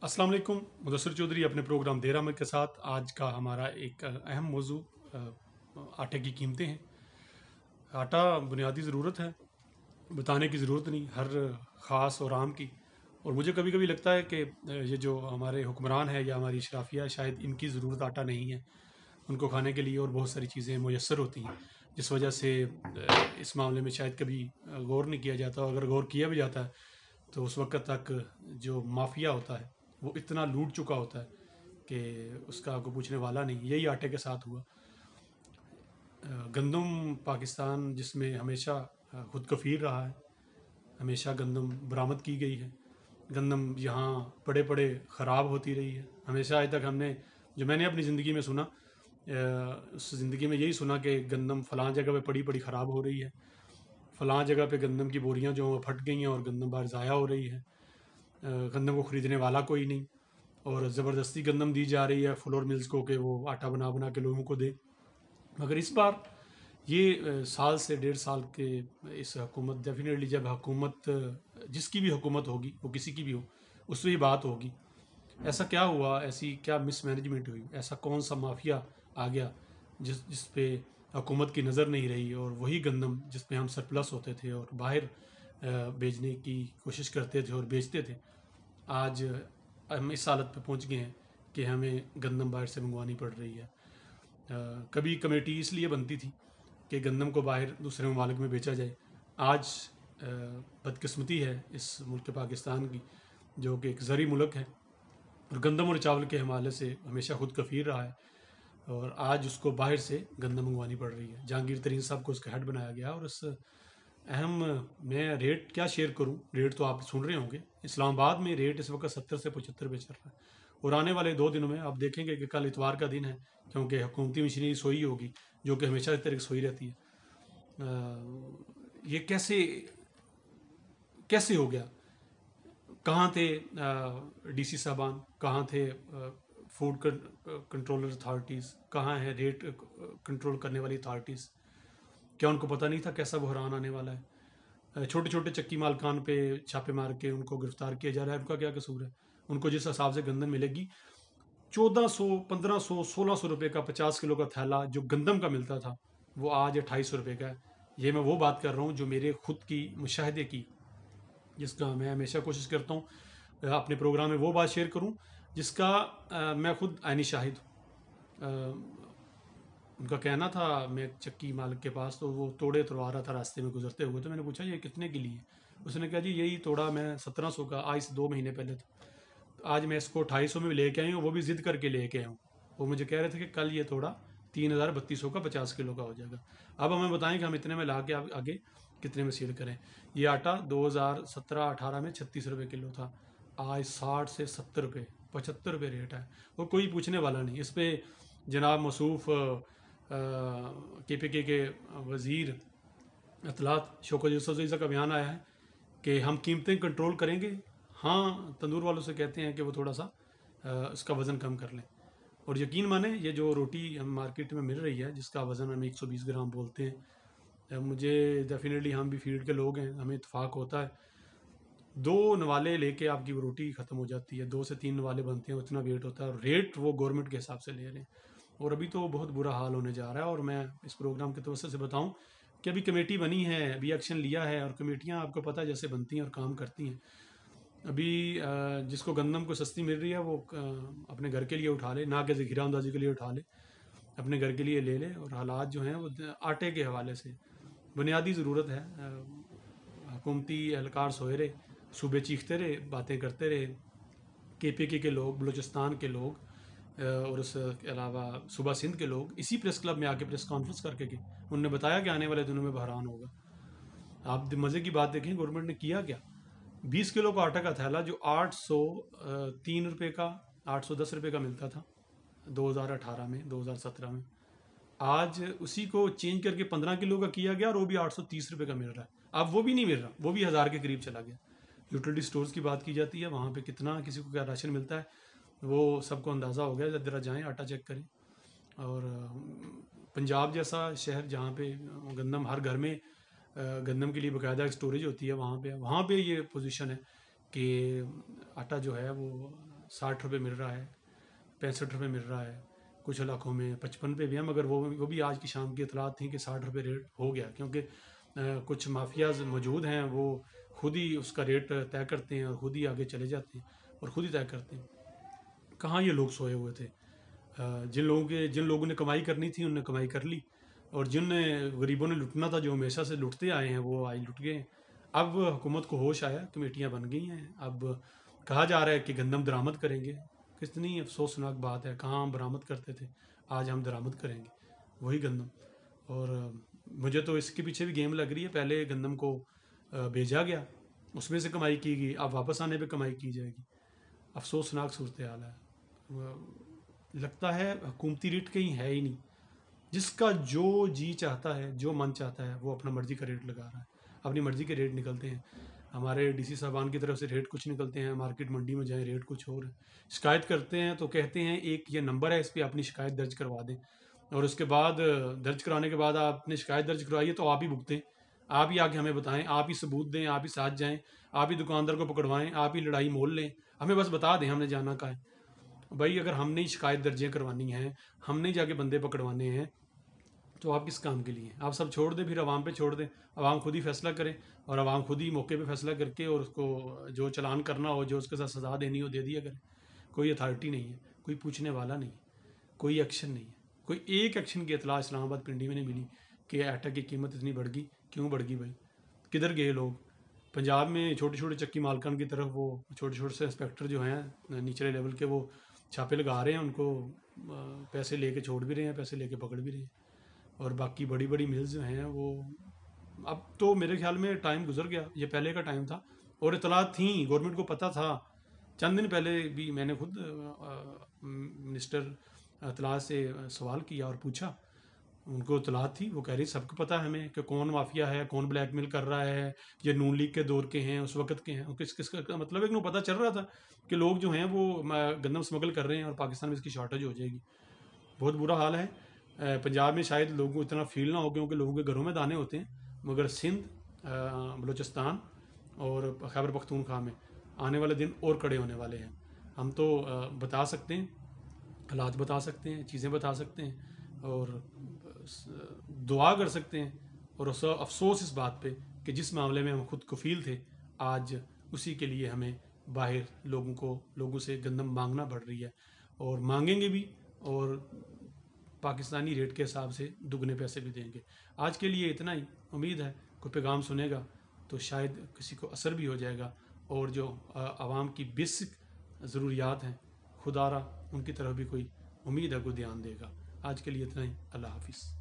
अस्सलाम वालेकुम। मुदस्सिर चौधरी अपने प्रोग्राम देरा में के साथ आज का हमारा एक अहम मौजू आटे की कीमतें हैं। आटा बुनियादी ज़रूरत है, बताने की ज़रूरत नहीं, हर ख़ास और आम की। और मुझे कभी कभी लगता है कि ये जो हमारे हुक्मरान है या हमारी अशराफिया शायद इनकी ज़रूरत आटा नहीं है, उनको खाने के लिए और बहुत सारी चीज़ें मुयस्सर होती हैं, जिस वजह से इस मामले में शायद कभी गौर नहीं किया जाता। अगर गौर किया भी जाता है तो उस वक्त तक जो माफिया होता है वो इतना लूट चुका होता है कि उसका कोई पूछने वाला नहीं। यही आटे के साथ हुआ। गंदम पाकिस्तान जिसमें हमेशा खुद कफ़ीर रहा है, हमेशा गंदम बरामद की गई है, गंदम यहाँ पड़े पड़े ख़राब होती रही है। हमेशा आज तक हमने जो मैंने अपनी ज़िंदगी में सुना, उस ज़िंदगी में यही सुना कि गंदम फ़लाँ जगह पे पड़ी पड़ी ख़राब हो रही है, फ़लाँ जगह पे गंदम की बोरियां जो फट गई हैं और गंदम बाहर ज़ाया हो रही है, गंदम को ख़रीदने वाला कोई नहीं, और ज़बरदस्ती गंदम दी जा रही है फ्लोर मिल्स को कि वो आटा बना बना के लोगों को दे। मगर इस बार ये साल से 1.5 साल के इस हुकूमत, डेफिनेटली जब हुकूमत जिसकी भी हुकूमत होगी, वो किसी की भी हो, उसमें ही बात होगी। ऐसा क्या हुआ, ऐसी क्या मिसमैनेजमेंट हुई, ऐसा कौन सा माफिया आ गया जिस पे हुकूमत की नज़र नहीं रही, और वही गंदम जिस पे हम सरप्लस होते थे और बाहर भेजने की कोशिश करते थे और बेचते थे, आज हम इस हालत पे पहुंच गए हैं कि हमें गंदम बाहर से मंगवानी पड़ रही है। कभी कमेटी इसलिए बनती थी कि गंदम को बाहर दूसरे ममालिक में बेचा जाए। आज बदकिस्मती है इस मुल्क पाकिस्तान की, जो कि एक ज़री मुल्क है और गंदम और चावल के हवाले से हमेशा खुद कफ़ीर रहा है, और आज उसको बाहर से गंदम मंगवानी पड़ रही है। जहांगीर तरीन साहब को उसका हेड बनाया गया, और उस अहम मैं रेट क्या शेयर करूं, रेट तो आप सुन रहे होंगे। इस्लामाबाद में रेट इस वक्त 70 से 75 पे चल रहा है, और आने वाले 2 दिनों में आप देखेंगे कि कल इतवार का दिन है, क्योंकि हुकूमती मशीनरी सोई होगी, जो कि हमेशा इस तरह की सोई रहती है। ये कैसे कैसे हो गया? कहाँ थे डीसी साहबान, कहाँ थे फूड कंट्रोलर अथॉरिटीज़, कहाँ है रेट कंट्रोल करने वाली अथॉरिटीज़? क्या उनको पता नहीं था कैसा बहरान आने वाला है? छोटे छोटे चक्की मालकान पे छापे मार के उनको गिरफ्तार किया जा रहा है। उनका क्या कसूर है? उनको जिस हिसाब से गंदम मिलेगी, 1400, 1500, 1600 रुपये का 50 किलो का थैला जो गंदम का मिलता था, वो आज 2800 रुपये का है। ये मैं वो बात कर रहा हूँ जो मेरे खुद की मुशाहदे की, जिसका मैं हमेशा कोशिश करता हूँ अपने प्रोग्राम में वो बात शेयर करूँ जिसका मैं खुद आइनी शाहिद हूँ। उनका कहना था, मैं चक्की मालिक के पास, तो वो तोड़े तुड़वा रहा था रास्ते में गुजरते हुए, तो मैंने पूछा ये कितने के लिए? उसने कहा जी यही तोड़ा मैं 1700 का, आज से 2 महीने पहले था। आज मैं इसको 2800 में लेके आई हूँ, वो भी ज़िद करके लेके आया हूँ। वो मुझे कह रहे थे कि कल ये तोड़ा 3200 का 50 किलो का हो जाएगा। अब हमें बताएं कि हम इतने में ला के आगे कितने में सेल करें। ये आटा 2017-18 में 36 रुपये किलो था, आज 60 से 70 रुपये, 75 रुपये रेट है, और कोई पूछने वाला नहीं। इस पर जनाब मसूफ़ KPK के वज़ीर अतलात शौकत यूसुफ़ज़ई का बयान आया है कि हम कीमतें कंट्रोल करेंगे। हाँ, तंदूर वालों से कहते हैं कि वो थोड़ा सा इसका वज़न कम कर लें। और यकीन माने ये जो रोटी हम मार्केट में मिल रही है, जिसका वज़न हम 120 ग्राम बोलते हैं, मुझे डेफिनेटली, हम भी फील्ड के लोग हैं, हमें इत्फाक होता है, 2 नवाले लेके आपकी वो रोटी ख़त्म हो जाती है। 2 से 3 नवाले बनते हैं, उतना वेट होता है, और रेट वो गवर्नमेंट के हिसाब से ले रहे हैं। और अभी तो बहुत बुरा हाल होने जा रहा है। और मैं इस प्रोग्राम के तवज्जो से बताऊं कि अभी कमेटी बनी है, अभी एक्शन लिया है, और कमेटियां आपको पता है जैसे बनती हैं और काम करती हैं। अभी जिसको गंदम को सस्ती मिल रही है वो अपने घर के लिए उठा ले, ना कि ज़ख़ीरा अंदाज़ी के लिए उठा ले, अपने घर के लिए ले ले। और हालात जो हैं वो आटे के हवाले से बुनियादी ज़रूरत है। हुकूमती एहलकार सोए रहे, सूबे चीखते रहे, बातें करते रहे, KPK के लोग, बलूचिस्तान के लोग, और उसके अलावा सूबा सिंध के लोग इसी प्रेस क्लब में आके प्रेस कॉन्फ्रेंस करके गए। उन्होंने बताया कि आने वाले दिनों में बहरान होगा। आप मज़े की बात देखें, गवर्नमेंट ने किया क्या? 20 किलो का आटा का थैला जो 803 रुपये का, 810 रुपये का मिलता था 2018 में, 2017 में, आज उसी को चेंज करके 15 किलो का किया गया, और वो भी 830 रुपये का मिल रहा है। अब वो भी नहीं मिल रहा, वो भी 1000 के करीब चला गया। यूटिलिटी स्टोर्स की बात की जाती है, वहाँ पे कितना किसी को क्या राशन मिलता है वो सबको अंदाज़ा हो गया। ज़रा जाएँ, आटा चेक करें। और पंजाब जैसा शहर जहाँ पे गंदम हर घर में, गंदम के लिए बाकायदा एक स्टोरेज होती है, वहाँ पे ये पोजीशन है कि आटा जो है वो 60 रुपये मिल रहा है, 65 रुपये मिल रहा है, कुछ इलाकों में 55 पे भी है, मगर वो भी आज की शाम की इतलात थी कि 60 रुपये रेट हो गया, क्योंकि कुछ माफियाज मौजूद हैं, वो खुद ही उसका रेट तय करते हैं और खुद ही आगे चले जाते हैं और खुद ही तय करते हैं। कहाँ ये लोग सोए हुए थे? जिन लोगों ने कमाई करनी थी उनने कमाई कर ली, और जिन गरीबों ने लुटना था, जो हमेशा से लुटते आए हैं, वो आज लुट गए। अब हुकूमत को होश आया, कमेटियाँ बन गई हैं, अब कहा जा रहा है कि गंदम दरामद करेंगे। कितनी अफसोसनाक बात है, कहाँ हम बरामद करते थे, आज हम दरामद करेंगे वही गंदम। और मुझे तो इसके पीछे भी गेम लग रही है, पहले गंदम को भेजा गया, उसमें से कमाई की गई, अब वापस आने पे कमाई की जाएगी। अफसोसनाक सूरत हाल है। लगता है हुकूमती रेट कहीं है ही नहीं, जिसका जो जी चाहता है, जो मन चाहता है, वो अपना मर्जी का रेट लगा रहा है, अपनी मर्जी के रेट निकलते हैं। हमारे डीसी साहबान की तरफ से रेट कुछ निकलते हैं, मार्केट मंडी में जाएं रेट कुछ और है। शिकायत करते हैं तो कहते हैं एक ये नंबर है, इस पर अपनी शिकायत दर्ज करवा दें, और उसके बाद दर्ज कराने के बाद आपने शिकायत दर्ज करवाइए तो आप ही भुगतें, आप ही आके हमें बताएं, आप ही सबूत दें, आप ही साथ जाएं, आप ही दुकानदार को पकड़वाएं, आप ही लड़ाई मोल लें, हमें बस बता दें हमने जाना का है। भाई अगर हमने ही शिकायत दर्जें करवानी हैं, हमने ही जाके बंदे पकड़वाने हैं, तो आप किस काम के लिए? आप सब छोड़ दें, फिर आवाम पे छोड़ दें, आवाम खुद ही फैसला करे, और आवाम खुद ही मौके पे फैसला करके और उसको जो चलान करना हो, जो उसके साथ सज़ा देनी हो, दे दिया करे। कोई अथॉरिटी नहीं है, कोई पूछने वाला नहीं है, कोई एक्शन नहीं है, कोई एक एक्शन की इतला इस्लामाबाद पिंडी में नहीं मिली कि आटा की कीमत इतनी बढ़ गई। क्यों बढ़ गई भाई? किधर गए लोग? पंजाब में छोटे छोटे चक्की मालकान की तरफ वो छोटे छोटे से इंस्पेक्टर जो हैं निचले लेवल के, वो छापे लगा रहे हैं, उनको पैसे लेके छोड़ भी रहे हैं, पैसे लेके पकड़ भी रहे हैं। और बाकी बड़ी बड़ी मिल्स जो हैं वो, अब तो मेरे ख्याल में टाइम गुजर गया, ये पहले का टाइम था और इतलात थी, गवर्नमेंट को पता था। चंद दिन पहले भी मैंने खुद मिनिस्टर इतलात से सवाल किया और पूछा, उनको इतलात थी, वो कह रही सबको पता है हमें कि कौन माफिया है, कौन ब्लैकमेल कर रहा है, ये नून लीग के दौर के हैं, उस वक्त के हैं, किस किस का मतलब एक पता चल रहा था कि लोग जो हैं वो गंदम स्मगल कर रहे हैं और पाकिस्तान में इसकी शॉर्टेज हो जाएगी। बहुत बुरा हाल है। पंजाब में शायद लोगों को इतना फील ना हो, क्योंकि लोगों के घरों में दाने होते हैं, मगर सिंध, बलूचिस्तान और खैबर पख्तूनख्वा में आने वाले दिन और कड़े होने वाले हैं। हम तो बता सकते हैं, हालात बता सकते हैं, चीज़ें बता सकते हैं और दुआ कर सकते हैं, और अफसोस इस बात पे कि जिस मामले में हम खुद कफील थे, आज उसी के लिए हमें बाहर लोगों से गंदम मांगना पड़ रही है, और मांगेंगे भी, और पाकिस्तानी रेट के हिसाब से दुगने पैसे भी देंगे। आज के लिए इतना ही। उम्मीद है कोई पैगाम सुनेगा तो शायद किसी को असर भी हो जाएगा, और जो आवाम की बेसिक ज़रूरियात हैं खुदारा, उनकी तरफ भी कोई उम्मीद है, कोई ध्यान देगा। आज के लिए इतना ही। अल्लाह हाफिज़।